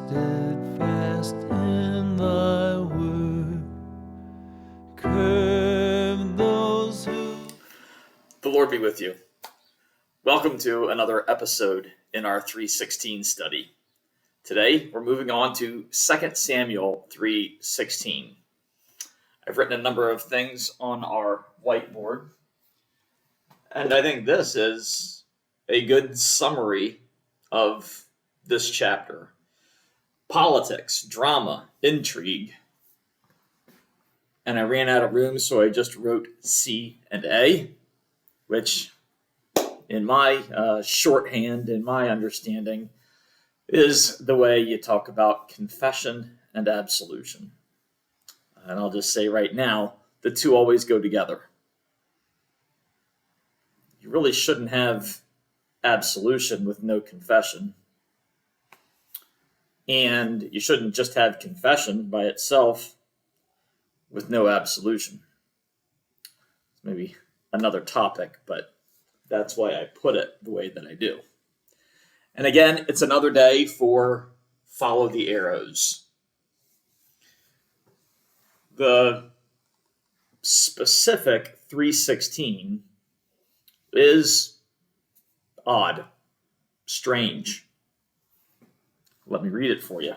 steadfast in thy word. Curve those who... The Lord be with you. Welcome to another episode in our 3:16 study. Today, we're moving on to 2 Samuel 3:16. I've written a number of things on our whiteboard, and I think this is a good summary of this chapter. Politics, drama, intrigue. And I ran out of room, so I just wrote C and A, which in my shorthand, in my understanding, is the way you talk about confession and absolution. And I'll just say right now, the two always go together. You really shouldn't have absolution with no confession. And you shouldn't just have confession by itself with no absolution. It's maybe another topic, but that's why I put it the way that I do. And again, it's another day for Follow the Arrows. The specific 3:16 is odd, strange. Let me read it for you.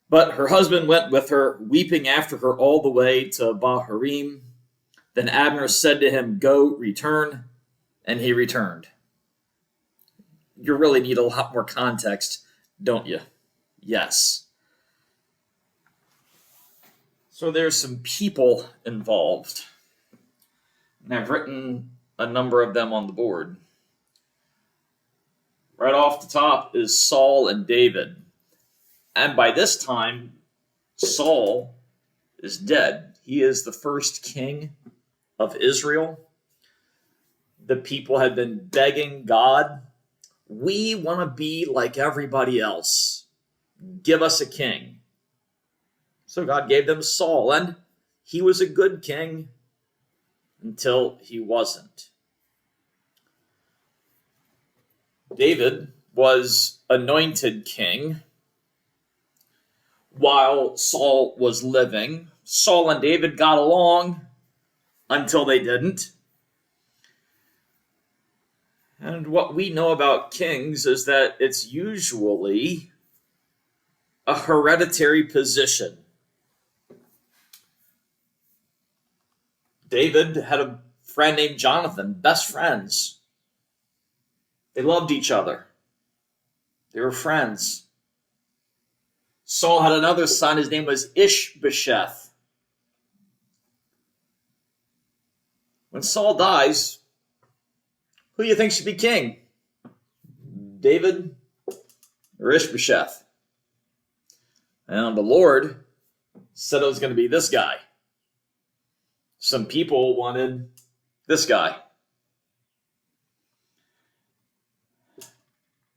But her husband went with her, weeping after her all the way to Bahurim. Then Abner said to him, "Go, return." And he returned. You really need a lot more context, don't you? Yes. So there's some people involved. And I've written a number of them on the board. Right off the top is Saul and David. And by this time, Saul is dead. He is the first king of Israel. The people had been begging God, we want to be like everybody else. Give us a king. So God gave them Saul, and he was a good king until he wasn't. David was anointed king while Saul was living. Saul and David got along until they didn't. And what we know about kings is that it's usually a hereditary position. David had a friend named Jonathan, best friends. They loved each other. They were friends. Saul had another son. His name was Ishbosheth. When Saul dies, who do you think should be king? David or Ishbosheth? And the Lord said it was going to be this guy. Some people wanted this guy.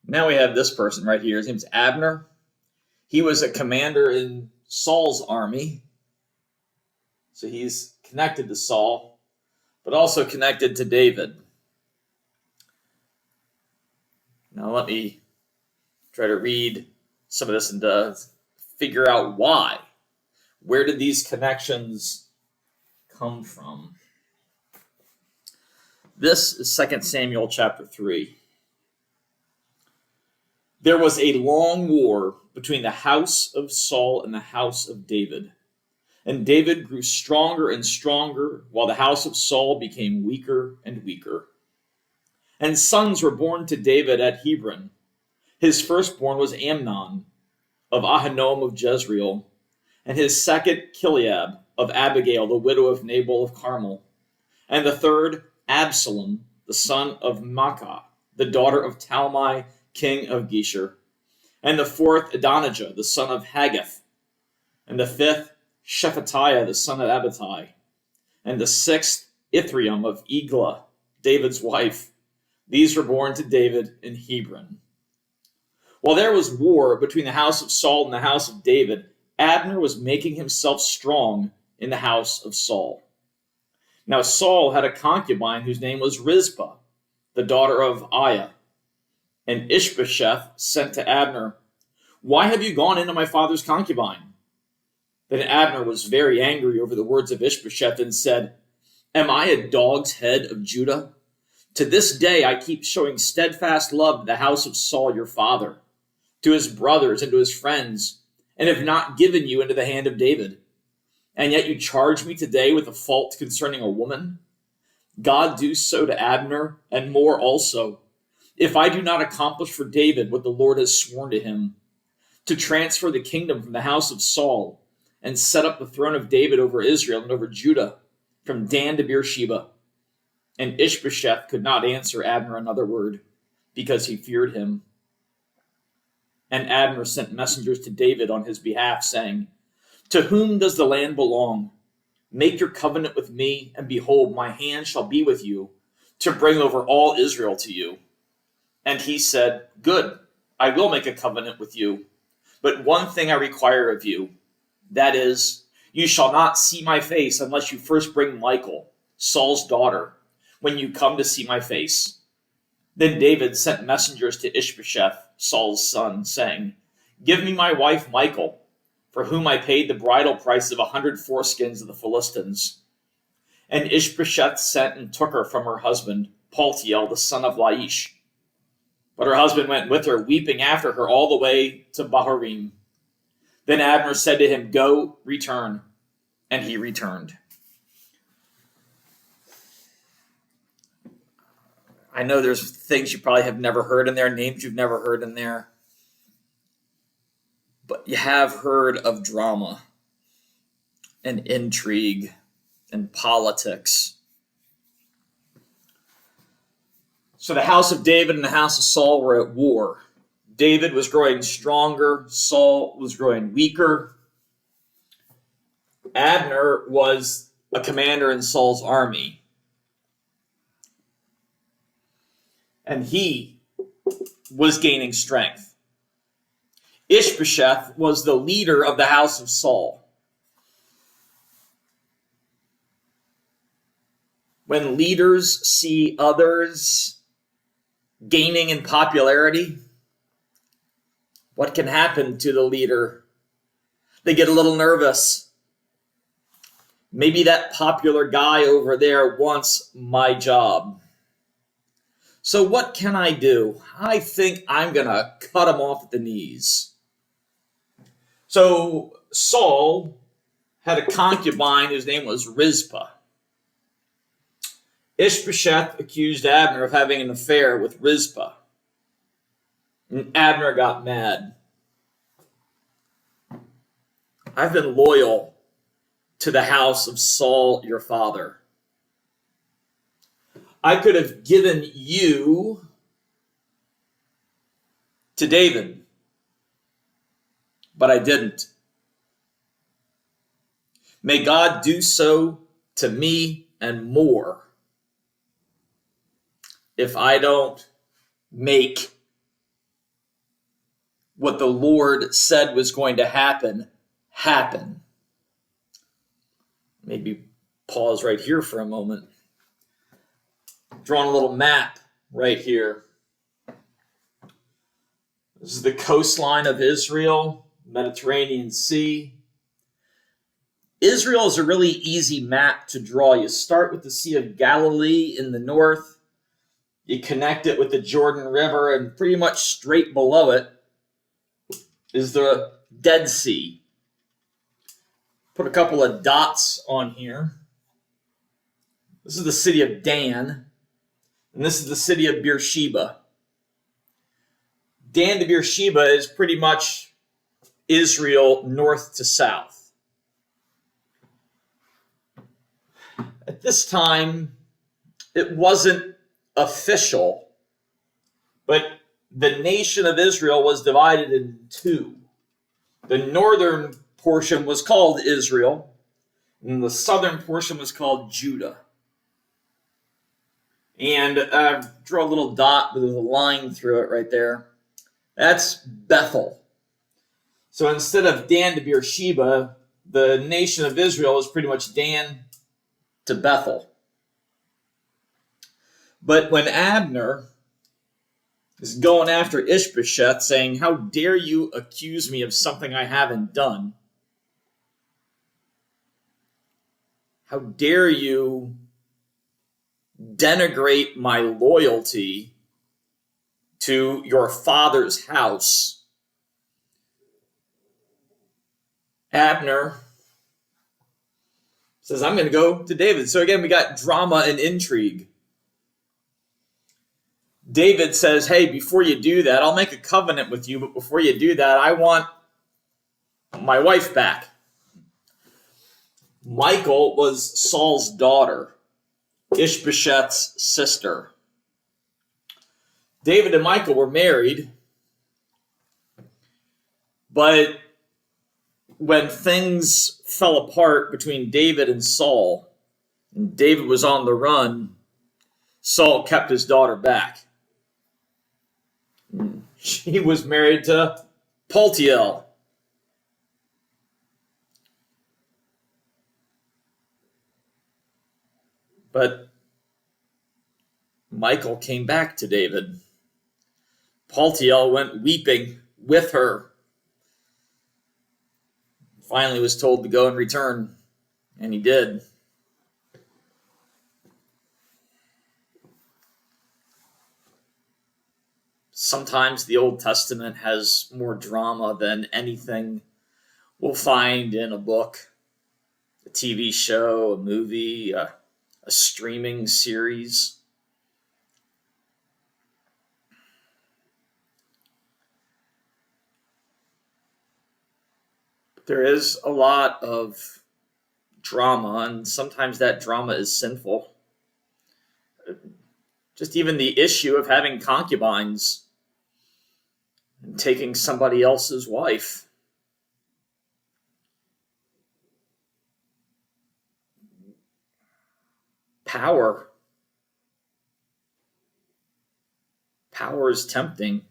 Now we have this person right here. His name's Abner. He was a commander in Saul's army. So he's connected to Saul, but also connected to David. Now let me try to read some of this and figure out why. Where did these connections come from? This is 2 Samuel chapter 3. There was a long war between the house of Saul and the house of David. And David grew stronger and stronger, while the house of Saul became weaker and weaker. And sons were born to David at Hebron. His firstborn was Amnon, of Ahinoam of Jezreel, and his second Chileab, of Abigail, the widow of Nabal of Carmel, and the third Absalom, the son of Maacah, the daughter of Talmai, king of Geshur, and the fourth Adonijah, the son of Haggith, and the fifth Shephatiah, the son of Abitai, and the sixth Ithream of Eglah, David's wife. These were born to David in Hebron. While there was war between the house of Saul and the house of David, Abner was making himself strong in the house of Saul. Now Saul had a concubine whose name was Rizpah, the daughter of Aiah. And Ishbosheth sent to Abner, "Why have you gone into my father's concubine?" Then Abner was very angry over the words of Ishbosheth and said, "Am I a dog's head of Judah? To this day I keep showing steadfast love to the house of Saul your father, to his brothers and to his friends, and have not given you into the hand of David. And yet you charge me today with a fault concerning a woman? God do so to Abner, and more also, if I do not accomplish for David what the Lord has sworn to him, to transfer the kingdom from the house of Saul, and set up the throne of David over Israel and over Judah, from Dan to Beersheba." And Ishbosheth could not answer Abner another word, because he feared him. And Abner sent messengers to David on his behalf, saying, "To whom does the land belong? Make your covenant with me, and behold, my hand shall be with you, to bring over all Israel to you." And he said, "Good, I will make a covenant with you. But one thing I require of you, that is, you shall not see my face unless you first bring Michal, Saul's daughter, when you come to see my face." Then David sent messengers to Ishbosheth, Saul's son, saying, "Give me my wife Michal, for whom I paid the bridal price of 100 foreskins of the Philistines." And Ishbosheth sent and took her from her husband, Paltiel, the son of Laish. But her husband went with her, weeping after her all the way to Bahurim. Then Abner said to him, "Go, return." And he returned. I know there's things you probably have never heard in there, names you've never heard in there. But you have heard of drama and intrigue and politics. So the house of David and the house of Saul were at war. David was growing stronger. Saul was growing weaker. Abner was a commander in Saul's army. And he was gaining strength. Ishbosheth was the leader of the house of Saul. When leaders see others gaining in popularity, what can happen to the leader? They get a little nervous. Maybe that popular guy over there wants my job. So what can I do? I think I'm going to cut him off at the knees. So Saul had a concubine whose name was Rizpah. Ishbosheth accused Abner of having an affair with Rizpah. And Abner got mad. "I've been loyal to the house of Saul, your father. I could have given you to David, but I didn't. May God do so to me and more if I don't make what the Lord said was going to happen. Maybe pause right here for a moment. Drawing a little map right here. This is the coastline of Israel, Mediterranean Sea. Israel is a really easy map to draw. You start with the Sea of Galilee in the north. You connect it with the Jordan River, and pretty much straight below it is the Dead Sea. Put a couple of dots on here. This is the city of Dan, and this is the city of Beersheba. Dan to Beersheba is pretty much Israel north to south. At this time, it wasn't official, but the nation of Israel was divided in two. The northern portion was called Israel, and the southern portion was called Judah. And I draw a little dot with a line through it right there. That's Bethel. So instead of Dan to Beersheba, the nation of Israel was pretty much Dan to Bethel. But when Abner is going after Ishbosheth, saying, "How dare you accuse me of something I haven't done? How dare you denigrate my loyalty to your father's house?" Abner says, "I'm going to go to David." So again, we got drama and intrigue. David says, "Hey, before you do that, I'll make a covenant with you, but before you do that, I want my wife back." Michal was Saul's daughter, Ishbosheth's sister. David and Michal were married, but when things fell apart between David and Saul, and David was on the run, Saul kept his daughter back. She was married to Paltiel. But Michal came back to David. Paltiel went weeping with her. Finally was told to go and return, and he did. Sometimes the Old Testament has more drama than anything we'll find in a book, a TV show, a movie, a streaming series. There is a lot of drama, and sometimes that drama is sinful. Just even the issue of having concubines and taking somebody else's wife. Power. Power is tempting.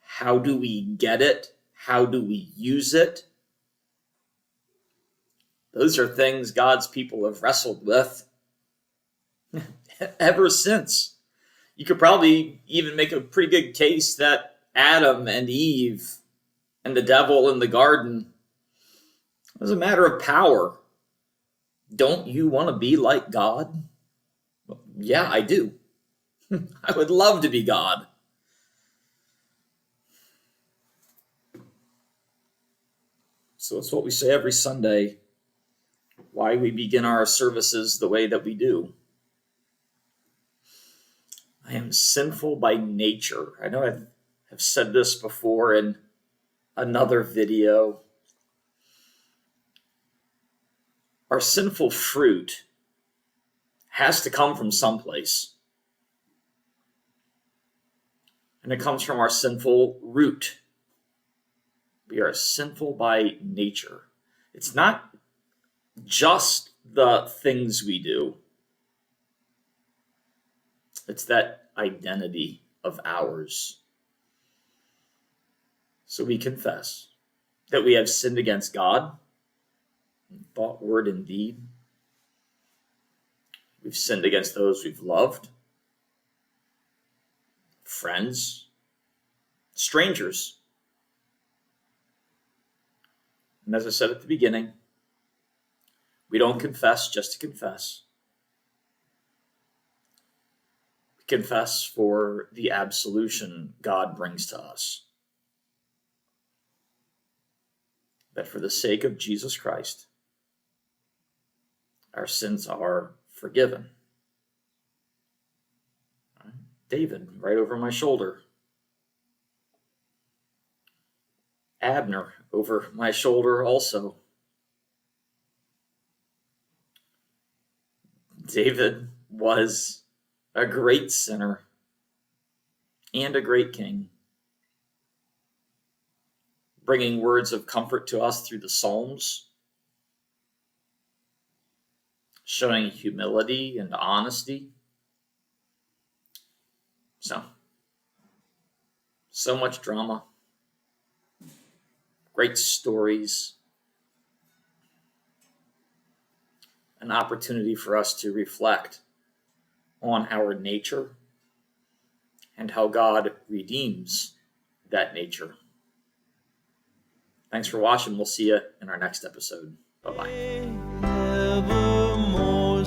How do we get it? How do we use it? Those are things God's people have wrestled with ever since. You could probably even make a pretty good case that Adam and Eve and the devil in the garden was a matter of power. Don't you want to be like God? Well, yeah, I do. I would love to be God. So it's what we say every Sunday, why we begin our services the way that we do. I am sinful by nature. I know I have said this before in another video. Our sinful fruit has to come from someplace. And it comes from our sinful root. We are sinful by nature. It's not just the things we do. It's that identity of ours. So we confess that we have sinned against God, in thought, word, and deed. We've sinned against those we've loved, friends, strangers. And as I said at the beginning, we don't confess just to confess. We confess for the absolution God brings to us. That for the sake of Jesus Christ, our sins are forgiven. David, right over my shoulder. Abner, over my shoulder also. David was a great sinner and a great king, bringing words of comfort to us through the Psalms, showing humility and honesty. So much drama, great stories, an opportunity for us to reflect on our nature and how God redeems that nature. Thanks for watching. We'll see you in our next episode. Bye-bye. never more